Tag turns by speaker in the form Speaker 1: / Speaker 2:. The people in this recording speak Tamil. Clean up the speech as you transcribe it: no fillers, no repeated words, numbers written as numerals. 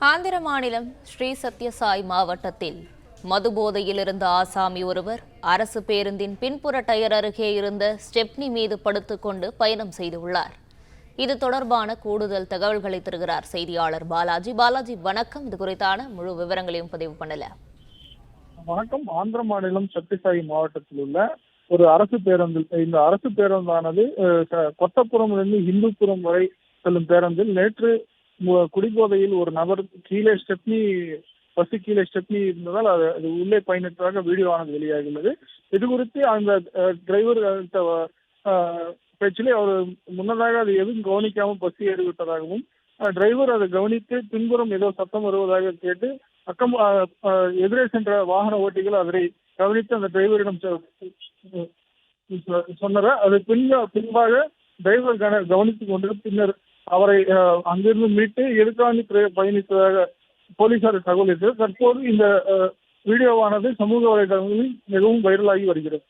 Speaker 1: ஆந்திர மாநிலம் ஸ்ரீ சத்யசாய் மாவட்டத்தில் மது போதையில் இருந்த ஆசாமி ஒருவர் அரசு பேருந்தின் பின்புற டயர் அருகே இருந்த ஸ்டெப்னி மீது படுத்துக்கொண்டு பயணம் செய்துள்ளார். இது தொடர்பான கூடுதல் தகவல்களை தருகிறார் செய்தியாளர் பாலாஜி. பாலாஜி, வணக்கம். இது குறித்தான முழு விவரங்களையும் பதிவு பண்ணல.
Speaker 2: வணக்கம். ஆந்திர மாநிலம் சத்யசாயி மாவட்டத்தில் உள்ள ஒரு அரசு பேருந்து, இந்த அரசு பேருந்தானது கொட்டப்புறமிலிருந்து இந்துப்புரம் வரை செல்லும் பேருந்தில் நேற்று குடிபோதையில் ஒரு நபர் கீழே ஸ்டெப்னி இருந்ததால் அது உள்ளே பயணித்ததாக வீடியோ ஆனது வெளியாகியுள்ளது. இது குறித்து அந்த டிரைவர் பேச்சிலே அவர் முன்னதாக அது எதுவும் கவனிக்காமல் பஸ் ஏறிவிட்டதாகவும், டிரைவர் அதை கவனித்து பின்புறம் ஏதோ சத்தம் வருவதாக கேட்டு எதிரே சென்ற வாகன ஓட்டிகள் அதனை கவனித்து அந்த டிரைவரிடம் சொன்னதை அது பின்பாக டிரைவர் கவனித்துக் கொண்டு பின்னர் அவரை அங்கிருந்து மீட்டு எதிர்காணி பயணித்ததாக போலீசார் தகவல் இருக்கிறது. தற்போது இந்த வீடியோவானது சமூக வலைதளங்களில் மிகவும் வைரலாகி வருகிறது.